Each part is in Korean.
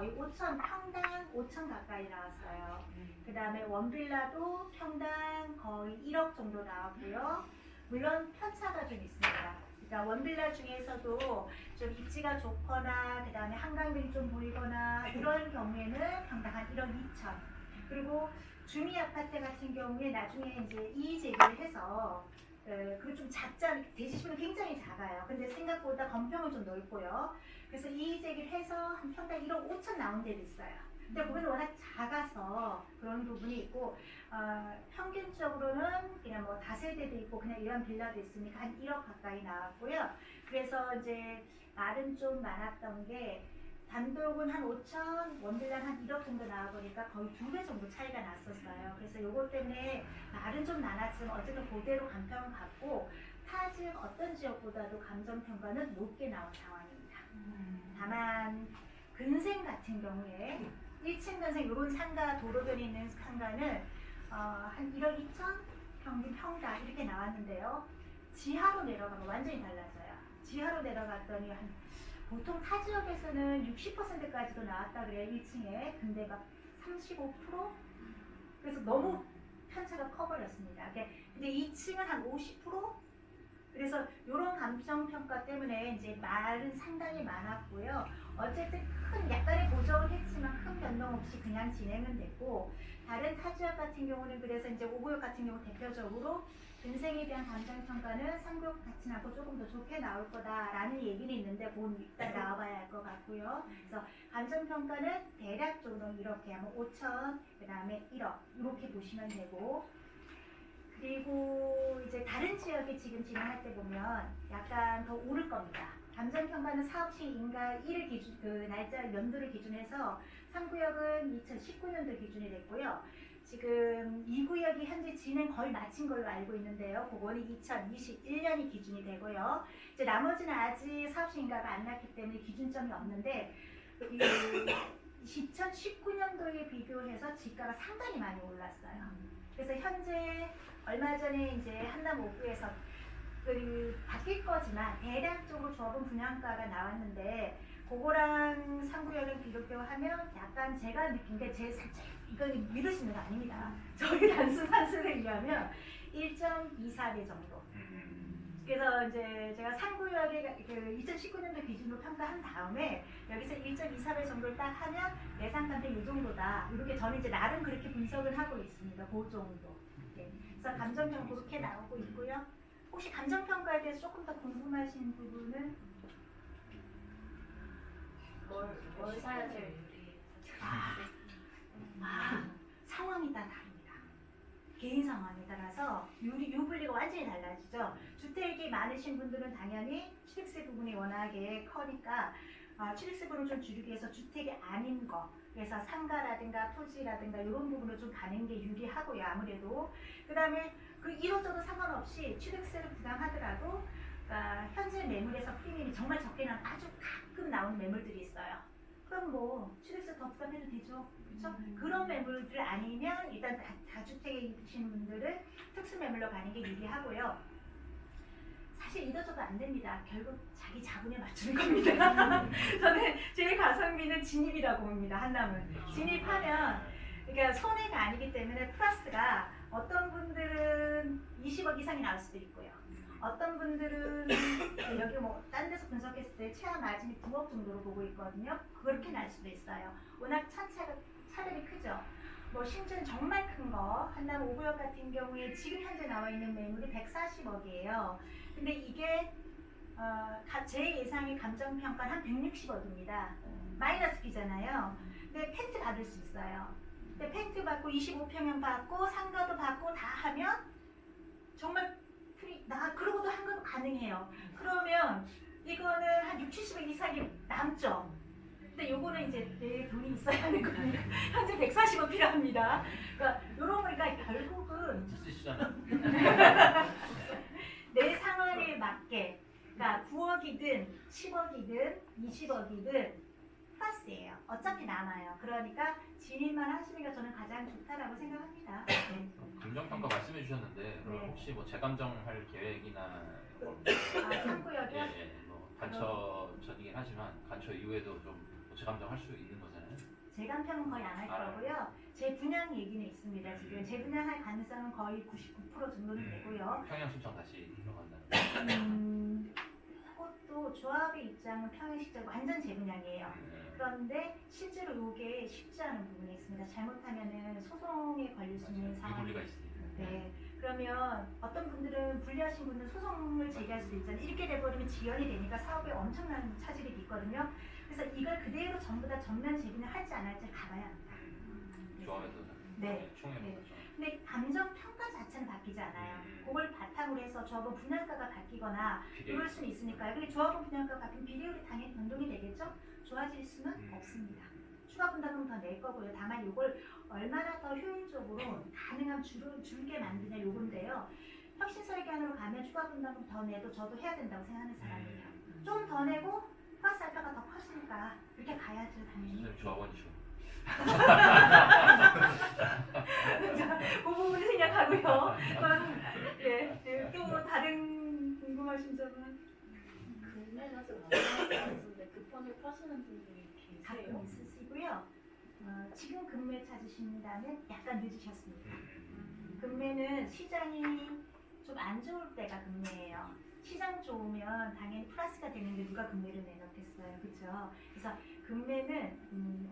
거의 5천, 평당 5천 가까이 나왔어요. 그 다음에 원빌라도 평당 거의 1억 정도 나왔고요. 물론 편차가 좀 있습니다. 그러니까 원빌라 중에서도 좀 입지가 좋거나 그 다음에 한강들이 좀 보이거나 이런 경우에는 평당 한 1억 2천. 그리고 주미 아파트 같은 경우에 나중에 이제 이의제기를 해서 그리고 좀 작잖아요. 대지수는 굉장히 작아요. 근데 생각보다 건평은 좀 넓고요. 그래서 이의제기를 해서 한 평당 1억 5천 나온 데도 있어요. 근데 그건 워낙 작아서 그런 부분이 있고 평균적으로는 그냥 뭐 다세대도 있고 그냥 이런 빌라도 있으니까 한 1억 가까이 나왔고요. 그래서 이제 말은 좀 많았던 게 단독은 한 5천, 원빌라는 한 1억 정도 나와보니까 거의 2배 정도 차이가 났었어요. 그래서 요것 때문에 말은 좀 많았지만 어쨌든 그대로 감평을 받고 타 지역 어떤 지역보다도 감정평가는 높게 나온 상황입니다. 다만 근생 같은 경우에 1층 근생 이런 상가 도로변에 있는 상가는 한 1억 2천 평균 평당 이렇게 나왔는데요. 지하로 내려가면 완전히 달라져요. 지하로 내려갔더니 한 보통 타 지역에서는 60%까지도 나왔다 그래요. 1층에. 근데 막 35%? 그래서 너무 편차가 커버렸습니다. 근데 2층은 한 50%? 그래서 이런 감정평가 때문에 이제 말은 상당히 많았고요. 어쨌든 큰 약간의 보정을 했지만 큰 변동 없이 그냥 진행은 됐고 다른 타 지역 같은 경우는 그래서 이제 5구역 같은 경우 대표적으로 근생에 대한 감정평가는 3구역 같이 나고 조금 더 좋게 나올 거다라는 얘기는 있는데 그건 일단 나와봐야 할 것 같고요. 그래서 감정평가는 대략적으로 이렇게 하면 5천, 그 다음에 1억 이렇게 보시면 되고 그리고 이제 다른 지역에 지금 진행할 때 보면 약간 더 오를 겁니다. 감정평가는 사업시 인가 1을 기준, 그 날짜 연도를 기준해서 3구역은 2019년도 기준이 됐고요. 지금 2구역이 현재 진행 거의 마친 걸로 알고 있는데요. 그거는 2021년이 기준이 되고요. 이제 나머지는 아직 사업시 인가가 안 났기 때문에 기준점이 없는데 2019년도에 비교해서 지가가 상당히 많이 올랐어요. 그래서 현재 얼마 전에 이제 한남 5구에서 바뀔 거지만 대략적으로 조합은 분양가가 나왔는데 그거랑 3구역을 비교하면 약간 제가 느낀 게 제 살짝 이건 믿을 수 있는 거 아닙니다. 저희 단순한수에 의하면 1.24배 정도. 그래서 이제 제가 3구역에 그 2019년도 기준으로 평가한 다음에 여기서 1.24배 정도를 딱 하면 예상가인데 이 정도다. 이렇게 저는 이제 나름 그렇게 분석을 하고 있습니다. 그 정도. 네. 그래서 감정평 그렇게 나오고 있고요. 혹시 감정평가에 대해서 조금 더 궁금하신 부분은 뭘 사야 될 상황이 다 다릅니다. 개인 상황에 따라서 유불리가 완전히 달라지죠. 주택이 많으신 분들은 당연히 취득세 부분이 워낙에 커니까 취득세 부분을 좀 줄이기 위해서 주택이 아닌 거 그래서 상가라든가 토지라든가 이런 부분을 좀 가는 게 유리하고요. 아무래도 그 다음에 그 이로저로 상관없이 취득세를 부담하더라도 현재 매물에서 프리미엄이 정말 적게 나온 아주 가끔 나오는 매물들이 있어요. 그럼 뭐 취득세 더 부담해도 되죠. 그렇죠? 그런 매물들 아니면 일단 다주택에 있으신 분들은 특수 매물로 가는 게 유리하고요. 사실 이도저도 안 됩니다. 결국 자기 자본에 맞추는 겁니다. 저는 제일 가성비는 진입이라고 봅니다. 한남은 진입하면 그러니까 손해가 아니기 때문에 플러스가 어떤 분들은 20억 이상이 나올 수도 있고요. 어떤 분들은 여기 뭐 딴 데서 분석했을 때 최하 마진이 9억 정도로 보고 있거든요. 그렇게 날 수도 있어요. 워낙 차들이 크죠. 뭐 심지어는 정말 큰 거 한남 5구역 같은 경우에 지금 현재 나와 있는 매물이 140억이에요. 근데 이게 제 예상의 감정평가는 한 160억입니다. 마이너스 피잖아요. 근데 펜트 받을 수 있어요. 근데 펜트 받고 25평형 받고 상가도 받고 다 하면 정말 그러고도 한건 가능해요. 그러면 이거는 한 60, 70억 이상이 남죠. 근데 요거는 이제 내 돈이 있어야 하는 거니까 현재 140억 필요합니다. 그러니까 요런 거니까 결국은 내 상황에 맞게 그러니까 9억이든 10억이든 20억이든 플러스예요. 어차피 남아요. 그러니까 진입만 하시는 게 저는 가장 좋다라고 생각합니다. 감정평가 말씀해 주셨는데 그럼 네. 혹시 뭐 재감정할 계획이나 3구역이요? 뭐 간처 전이긴 하지만 간처 이후에도 좀 재감정할 수 있는 거잖아요. 재간평은 거의 안 할 거고요. 재분양 얘기는 있습니다. 지금 재분양할 가능성은 거의 99% 정도는 되고요. 평양 신청 다시 들어간다는. 그것도 조합의 입장은 평양시장 완전 재분양이에요. 그런데 실제로 이게 쉽지 않은 부분이 있습니다. 잘못하면은 소송에 걸릴 수 있는 상황이 이불리가 있으니까. 네. 그러면 어떤 분들은 불리하신 분들은 소송을 제기할 수도 있잖아요. 이렇게 돼버리면 지연이 되니까 사업에 엄청난 차질이 있거든요. 그래서 이걸 그대로 전부 다 전면 재분양 할지 안 할지 가봐야 합니다. 조합에서 네. 총회에서 네. 근데 감정 평가 자체는 바뀌지 않아요. 그걸 바탕으로 해서 조합은 분양가가 바뀌거나 이럴 수는 있으니까요. 근데 조합은 분양가가 바뀌면 비례율이 당연히 변동이 되겠죠? 좋아질 수는 없습니다. 추가 분담금 더 낼 거고요. 다만 이걸 얼마나 더 효율적으로 가능한 줄게 만드냐 요건데요. 혁신 설계안으로 가면 추가 분담금 더 내도 저도 해야 된다고 생각하는 사람이에요. 좀 더 내고 플러스 알파가 더 커지니까 그렇게 가야죠 당연히. 조합원이죠. 그 부분을 생각하고요. 예, 네, 또 다른 궁금하신 점은 금매는 아직 안 나왔는데 급하게 파시는 분들이 가끔 계세요. 있으시고요. 지금 금매 찾으신다면 약간 늦으셨습니다. 금매는 시장이 좀 안 좋을 때가 금매예요. 시장 좋으면 당연히 플러스가 되는데 누가 금매를 내놓겠어요, 그렇죠? 그래서 금매는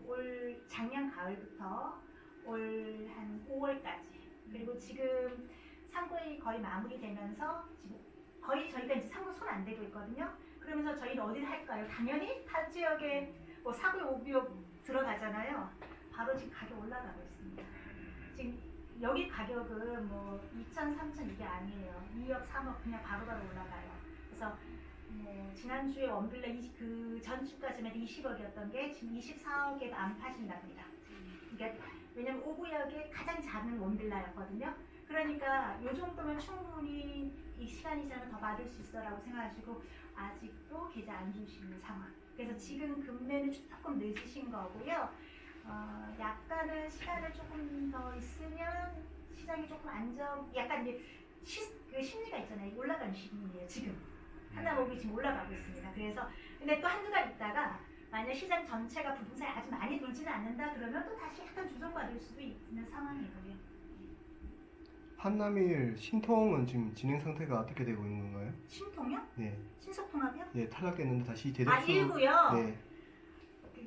올 작년 가을부터 올 한 5월까지 그리고 지금 상고이 거의 마무리되면서 지금 거의 저희가 이제 상고 손 안 대고 있거든요. 그러면서 저희는 어디를 할까요? 당연히 타 지역에 뭐 사고의 오비업 들어가잖아요. 바로 지금 가격 올라가고 있습니다. 지금 여기 가격은 뭐 2천, 3천 이게 아니에요. 2억, 3억 그냥 바로바로 올라가요. 그래서 뭐 지난주에 원빌라 그 전주까지만 20억이었던 게 지금 24억에도 안 파신답니다. 그러니까 왜냐면 5구역에 가장 작은 원빌라였거든요. 그러니까 이 정도면 충분히 이 시간이 지나면 더 받을 수 있어라고 생각하시고 아직도 계좌 안 주시는 상황. 그래서 지금 금매는 조금 늦으신 거고요. 약간은 시간을 조금 더 있으면 시장이 조금 약간 이제 그 심리가 있잖아요. 올라가는 시기예요. 지금 하나목이 지금 올라가고 있습니다. 그래서 근데 또 한두 달 있다가 만약 시장 전체가 부동산이 아주 많이 돌지는 않는다 그러면 또 다시 약간 조정받을 수도 있는 상황이고요. 한남일 신통은 지금 진행 상태가 어떻게 되고 있는 건가요? 신통요? 네, 신속통합이요? 예, 탈락했는데 다시 아 재접수. 일구요? 네,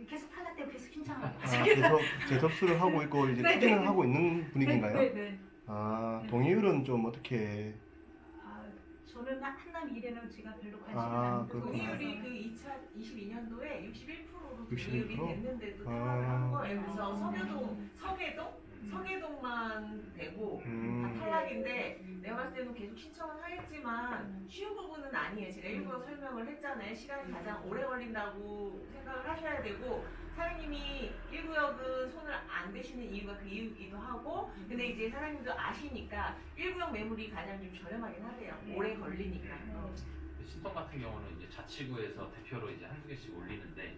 계속 탈락되고 계속 신청하고 계속 재접수를 하고 있고 이제 네, 추진을 네. 하고 있는 분위기인가요? 네. 아, 동의율은 좀 어떻게? 저는 한남 일에는 제가 별로 관심이 아, 안 그렇구나. 동의율이 그 2022년도에 61%로 61%? 동의율이 됐는데도 아. 탈락을 한 거예요. 그래서 서계동만 되고 다 탈락인데 내가 봤을 때는 계속 신청은 하겠지만 쉬운 부분은 아니에요. 제가 일부러 설명을 했잖아요. 시간이 가장 오래 걸린다고 생각을 하셔야 되고 사장님이 1구역은 손을 안 대시는 이유가 그 이유기도 하고 근데 이제 사장님도 아시니까 1구역 매물이 가장 좀 저렴하긴 하대요. 오래 걸리니까. 신통 같은 경우는 이제 자치구에서 대표로 이제 한두 개씩 올리는데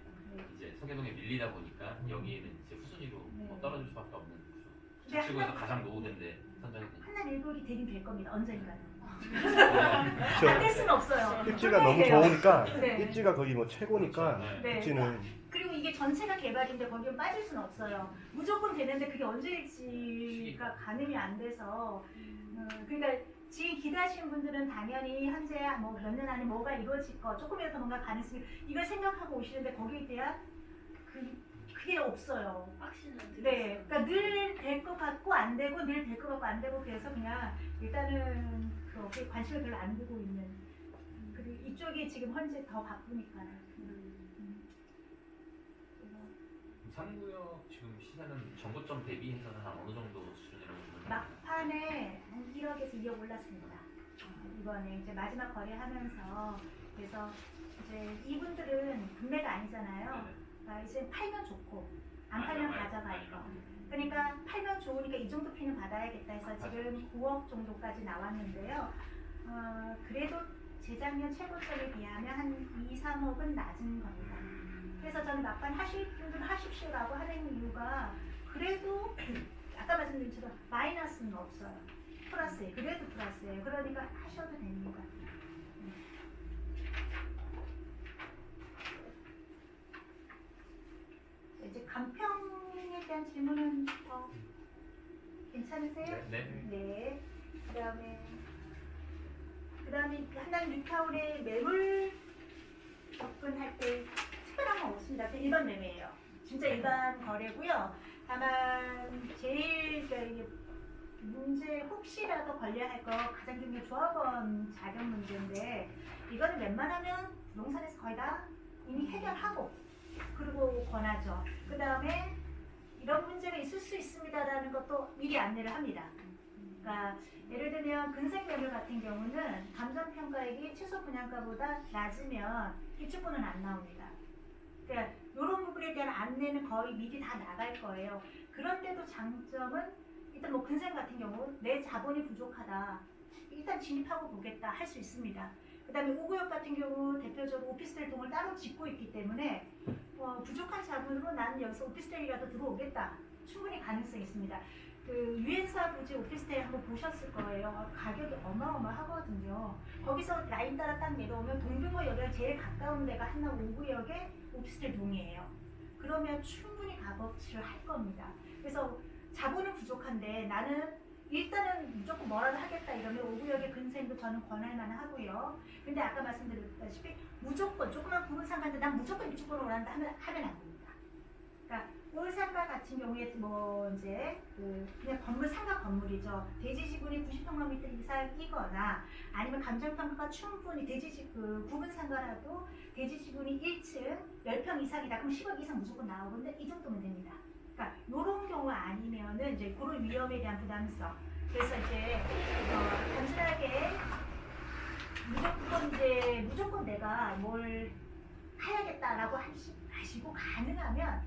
이제 서계동에 밀리다 보니까 여기는 이제 후순위로 뭐 떨어질 수밖에 없는 구조. 근데 자치구에서 가장 노후된데 선정이 되니까. 한남 일국이 되긴 될 겁니다. 언젠가는. 저 안 될 수는 없어요. 입지가 너무 돼요. 좋으니까 네. 입지가 거의 뭐 최고니까 네. 입지는 그리고 이게 전체가 개발인데 거기에 빠질 수는 없어요. 무조건 되는데 그게 언제일지가 가늠이 안 돼서 그러니까 지금 기대하시는 분들은 당연히 현재 뭐 몇 년 안에 뭐가 이루어질 거 조금이라도 뭔가 가능성이 이걸 생각하고 오시는데 거기에 대한 그게 없어요. 확신은 네, 그러니까 늘 될 것 같고 안 되고 늘 될 것 같고 안 되고 그래서 그냥 일단은 그렇게 관심을 별로 안 두고 있는 그리고 이쪽이 지금 현재 더 바쁘니까요. 상구역 지금 시세는 정고점 대비해서는 한 어느 정도 수준이라고 보면 막판에 한 1억에서 2억 올랐습니다. 이번에 이제 마지막 거래하면서 그래서 이제 이분들은 금매가 아니잖아요. 그러니까 이제 팔면 좋고 안 팔면 가져갈 거. 그러니까 팔면 좋으니까 이 정도 피는 받아야겠다 해서 지금 9억 정도까지 나왔는데요. 그래도 재작년 최고점에 비하면 한 2, 3억은 낮은 겁니다. 그래서 저는 막판 하실 분들은 하십시오라고 하는 이유가 그래도 아까 말씀드린 것처럼 마이너스는 없어요. 플러스예요. 그래도 플러스예요. 그러니까 하셔도 됩니다. 이제 간평에 대한 질문은 더 괜찮으세요? 네. 네. 그다음에 한남 뉴타운의 매물 접근할 때 특별한 건 없습니다. 그냥 일반 매매예요. 진짜 일반 거래고요. 다만 제일 이게 문제 혹시라도 걸려야 할 거 가장 중요한 게 조합원 자격 문제인데 이거는 웬만하면 부동산에서 거의 다 이미 해결하고 그리고 권하죠. 그 다음에 이런 문제가 있을 수 있습니다라는 것도 미리 안내를 합니다. 그러니까 예를 들면 근생 매물 같은 경우는 감정평가액이 최소 분양가보다 낮으면 입주권은 안 나옵니다. 그러니까 이런 부분에 대한 안내는 거의 미리 다 나갈 거예요. 그런데도 장점은 일단 뭐 근생 같은 경우 내 자본이 부족하다. 일단 진입하고 보겠다 할 수 있습니다. 그 다음에 5구역 같은 경우 대표적으로 오피스텔 동을 따로 짓고 있기 때문에 부족한 자본으로 나는 여기서 오피스텔이라도 들어오겠다. 충분히 가능성이 있습니다. 그 유엔사 부지 오피스텔 한번 보셨을 거예요. 가격이 어마어마하거든요. 거기서 라인 따라 딱 내려오면 동빙구역에 제일 가까운 데가 한남 5구역의 오피스텔 동이에요. 그러면 충분히 값어치를 할 겁니다. 그래서 자본은 부족한데 나는 일단은 무조건 뭐라도 하겠다 이러면 5구역의 근생도 저는 권할 만하고요. 근데 아까 말씀드렸다시피 무조건 조그만 부분 상가인데 난 무조건 입주권을 원한다 하면 안 됩니다. 그러니까 올상가 같은 경우에 뭐 이제 그냥 건물 상가 건물이죠. 대지 지분이 90평방미터 이상이거나 아니면 감정평가가 충분히 구분 상가라도 대지 지분이 1층 10평 이상이다. 그럼 10억 이상 무조건 나오는데 이 정도면 됩니다. 그러니까 이런 경우 아니면은 이제 그런 위험에 대한 부담성. 그래서 이제 단순하게 무조건 내가 뭘 해야겠다라고 하시고 가능하면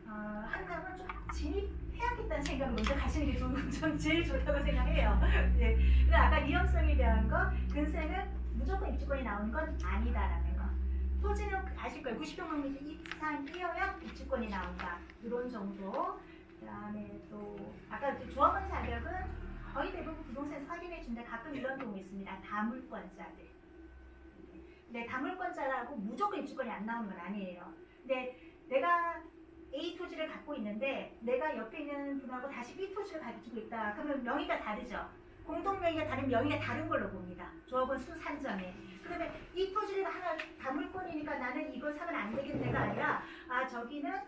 한남은 좀 진입해야겠다는 생각을 먼저 가시는 게 전 제일 좋다고 생각해요. 네. 근데 아까 위험성에 대한 거, 근생은 무조건 입주권이 나오는 건 아니다라는 거. 토지는 아실 거예요. 90평방미터 이상이어야 입주권이 나온다. 이런 정도. 그다음에 또 아까 조합원 자격은 거의 대부분 부동산에서 확인해 준다. 가끔 이런 경우 있습니다. 다물권자들. 근데 다물권자라고 무조건 입주권이 안 나오는 건 아니에요. 근데 내가 A 토지를 갖고 있는데 내가 옆에 있는 분하고 다시 B 토지를 가지고 있다. 그러면 명의가 다르죠. 공동 명의가 다른 명의가 다른 걸로 봅니다. 조합원 수 산정에. 그러면 이 토지를 하나 다물권이니까 나는 이걸 사면 안 되겠네가 아니라 저기는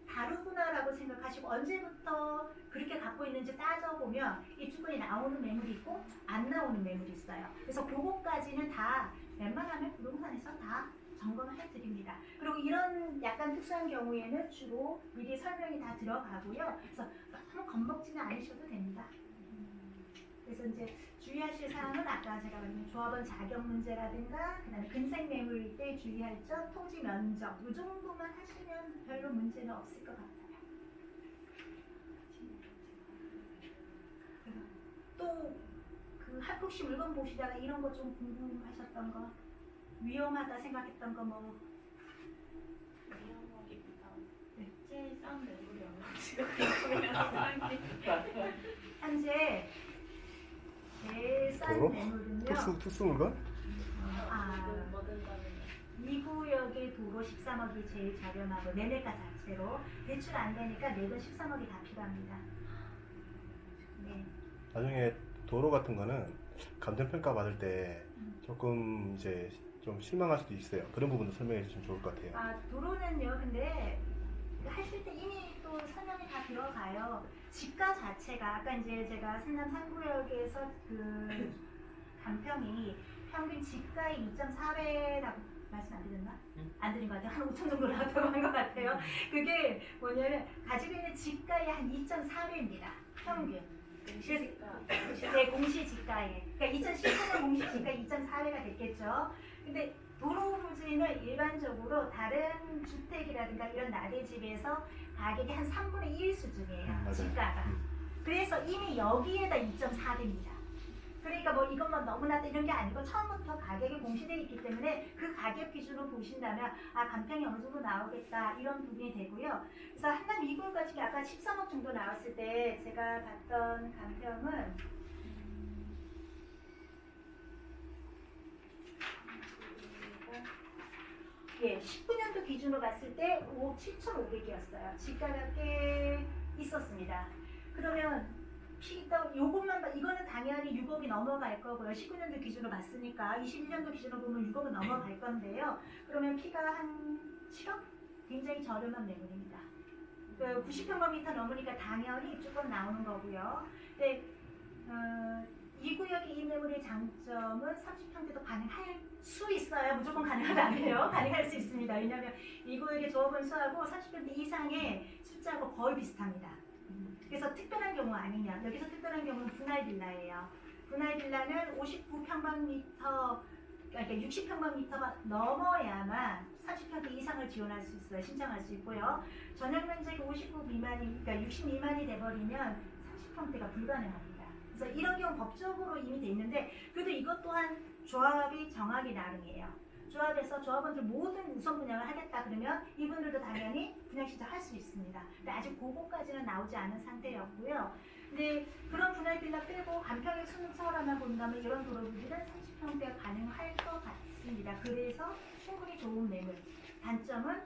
다르구나라고 생각하시고 언제부터 그렇게 갖고 있는지 따져보면 입주권이 나오는 매물이 있고 안 나오는 매물이 있어요. 그래서 그거까지는 다 웬만하면 부동산에서 다 점검을 해드립니다. 그리고 이런 약간 특수한 경우에는 주로 미리 설명이 다 들어가고요. 그래서 너무 겁먹지는 않으셔도 됩니다. 그래서 이제 주의하실 사항은 아까 제가 말한 조합원 자격 문제라든가 그다음에 근생 매물일 때 주의할 점, 토지 면적 이 정도만 하시면 별로 문제는 없을 것 같아요. 또 그 혹시 물건 보시다가 이런 거 좀 궁금하셨던 거, 위험하다 생각했던 거 뭐? 위험하기보다 네. 제일 싼 매물이 얼마지가 궁금해서 현재 제일 싼 도로? 매물은요. 특수 물건? 뭐든 간에 2구역의 도로 13억이 제일 저렴하고 매매가 자체로 대출 안 되니까 내돈 13억이 다 필요합니다. 네. 나중에 도로 같은 거는 감정평가 받을 때 조금 이제 좀 실망할 수도 있어요. 그런 부분도 설명해 주시면 좋을 것 같아요. 도로는요. 근데 하실 때 이미 또 설명이 다 들어가요. 집가 자체가 아까 이제 제가 성남 3구역에서 그 간평이 평균 집가의 2.4배라고 말씀 안 드렸나? 안 드린 것 같아요. 한 5천 정도 나왔다고 한 것 같아요. 그게 뭐냐면 가지고 있는 집가의 한 2.4배입니다. 평균. 네, 공시지가에. 그러니까 2014년 공시지가 2.4배가 됐겠죠. 근데 도로 부지는 일반적으로 다른 주택이라든가 이런 나대집에서 가격이 한 3분의 1 수준이에요. 맞아요. 집가가. 그래서 이미 여기에다 2.4배입니다. 그러니까 뭐 이것만 너무 낮다 이런 게 아니고 처음부터 가격이 공시되어 있기 때문에 그 가격 기준으로 보신다면 간평이 어느 정도 나오겠다 이런 부분이 되고요. 그래서 한남 2구역 같은 게 아까 13억 정도 나왔을 때 제가 봤던 간평은 예, 19년도 기준으로 봤을 때 7,500이었어요. 지가가 꽤 있었습니다. 그러면 피가 요것만 이거는 당연히 6억이 넘어갈 거고요. 19년도 기준으로 봤으니까 21년도 기준으로 보면 6억은 넘어갈 건데요. 그러면 피가 한 7억? 굉장히 저렴한 매물입니다. 90평방미터 넘으니까 당연히 조금 나오는 거고요. 근데 이 구역의 이 매물의 장점은 30평대도 가능할 수 있어요. 무조건 가능하지 않아요. 가능할 수 있습니다. 왜냐하면 이 구역의 조합원 수하고 30평대 이상의 숫자하고 거의 비슷합니다. 그래서 특별한 경우 아니냐. 여기서 특별한 경우는 분할 빌라예요. 분할 빌라는 59평방미터, 그러니까 60평방미터가 넘어야만 30평대 이상을 지원할 수 있어요. 신청할 수 있고요. 전용 면적이 59 미만이, 그러니까 60 미만이 돼버리면 30평대가 불가능합니다. 그래서 이런 경우 법적으로 이미 돼 있는데, 그래도 이것 또한 조합이 정하기 나름이에요. 조합에서 조합원들 모든 우선 분양을 하겠다 그러면 이분들도 당연히 분양 신청할 수 있습니다. 근데 아직 그거까지는 나오지 않은 상태였고요. 근데 그런 분할 빌라 빼고 간평의 수능서울하나 본다면 이런 도로들은 30평대가 가능할 것 같습니다. 그래서 충분히 좋은 매물. 단점은